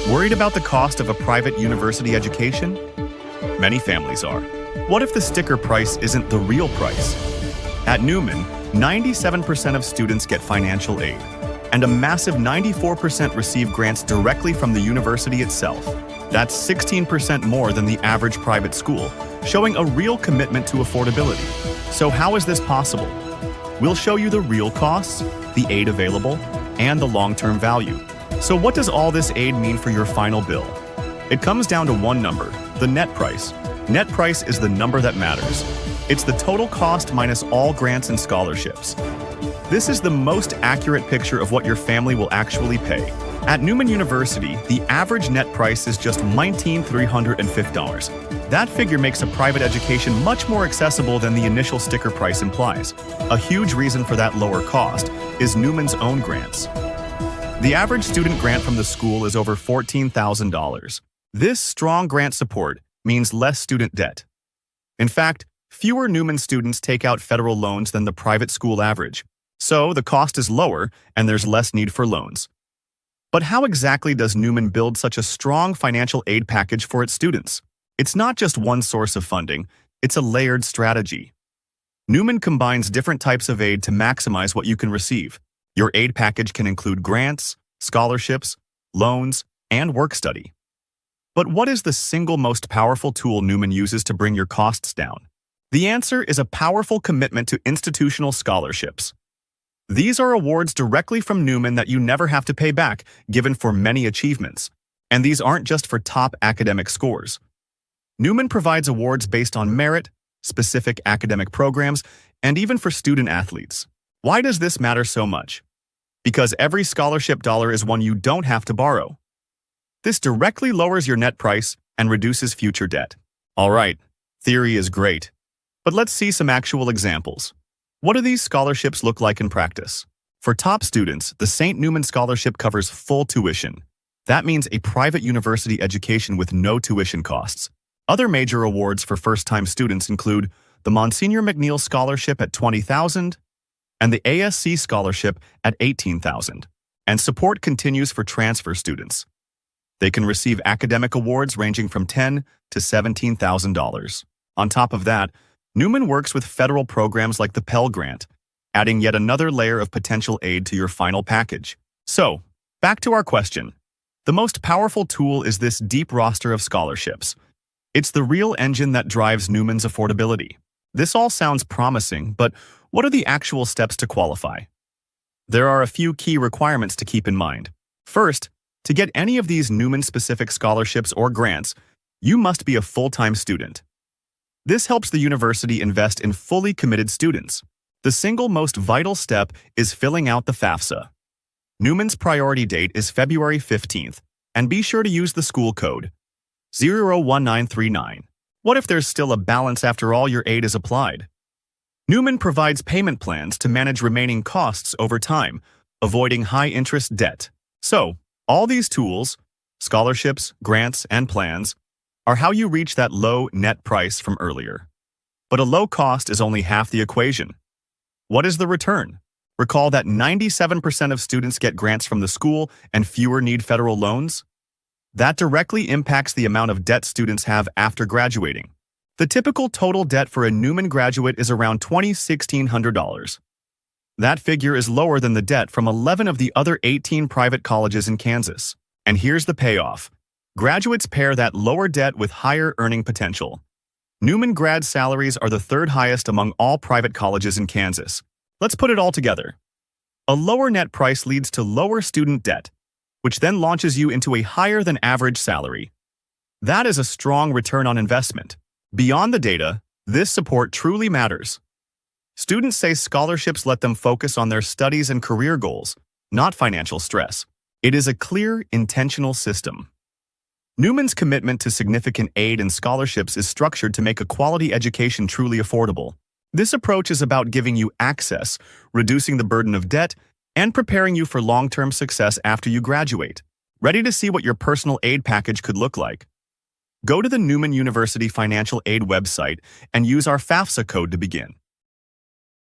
Worried about the cost of a private university education? Many families are. What if the sticker price isn't the real price? At Newman, 97% of students get financial aid, and a massive 94% receive grants directly from the university itself. That's 16% more than the average private school, showing a real commitment to affordability. So how is this possible? We'll show you the real costs, the aid available, and the long-term value. So what does all this aid mean for your final bill? It comes down to one number, the net price. Net price is the number that matters. It's the total cost minus all grants and scholarships. This is the most accurate picture of what your family will actually pay. At Newman University, the average net price is just $19,350. That figure makes a private education much more accessible than the initial sticker price implies. A huge reason for that lower cost is Newman's own grants. The average student grant from the school is over $14,000. This strong grant support means less student debt. In fact, fewer Newman students take out federal loans than the private school average, so the cost is lower and there's less need for loans. But how exactly does Newman build such a strong financial aid package for its students? It's not just one source of funding, it's a layered strategy. Newman combines different types of aid to maximize what you can receive. Your aid package can include grants, scholarships, loans, and work study. But what is the single most powerful tool Newman uses to bring your costs down? The answer is a powerful commitment to institutional scholarships. These are awards directly from Newman that you never have to pay back, given for many achievements. And these aren't just for top academic scores. Newman provides awards based on merit, specific academic programs, and even for student athletes. Why does this matter so much? Because every scholarship dollar is one you don't have to borrow. This directly lowers your net price and reduces future debt. All right, theory is great. But let's see some actual examples. What do these scholarships look like in practice? For top students, the St. Newman Scholarship covers full tuition. That means a private university education with no tuition costs. Other major awards for first-time students include the Monsignor McNeil Scholarship at $20,000 and the ASC Scholarship at $18,000. And support continues for transfer students. They can receive academic awards ranging from $10,000 to $17,000. On top of that, Newman works with federal programs like the Pell Grant, adding yet another layer of potential aid to your final package. So, back to our question. The most powerful tool is this deep roster of scholarships. It's the real engine that drives Newman's affordability. This all sounds promising, but what are the actual steps to qualify? There are a few key requirements to keep in mind. First, to get any of these Newman-specific scholarships or grants, you must be a full-time student. This helps the university invest in fully committed students. The single most vital step is filling out the FAFSA. Newman's priority date is February 15th, and be sure to use the school code 01939. What if there's still a balance after all your aid is applied? Newman provides payment plans to manage remaining costs over time, avoiding high-interest debt. So, all these tools, scholarships, grants, and plans, are how you reach that low net price from earlier. But a low cost is only half the equation. What is the return? Recall that 97% of students get grants from the school and fewer need federal loans? That directly impacts the amount of debt students have after graduating. The typical total debt for a Newman graduate is around $2,600. That figure is lower than the debt from 11 of the other 18 private colleges in Kansas. And here's the payoff. Graduates pair that lower debt with higher earning potential. Newman grad salaries are the third highest among all private colleges in Kansas. Let's put it all together. A lower net price leads to lower student debt, which then launches you into a higher than average salary. That is a strong return on investment. Beyond the data, this support truly matters. Students say scholarships let them focus on their studies and career goals, not financial stress. It is a clear, intentional system. Newman's commitment to significant aid and scholarships is structured to make a quality education truly affordable. This approach is about giving you access, reducing the burden of debt, and preparing you for long-term success after you graduate. Ready to see what your personal aid package could look like? Go to the Newman University Financial Aid website and use our FAFSA code to begin.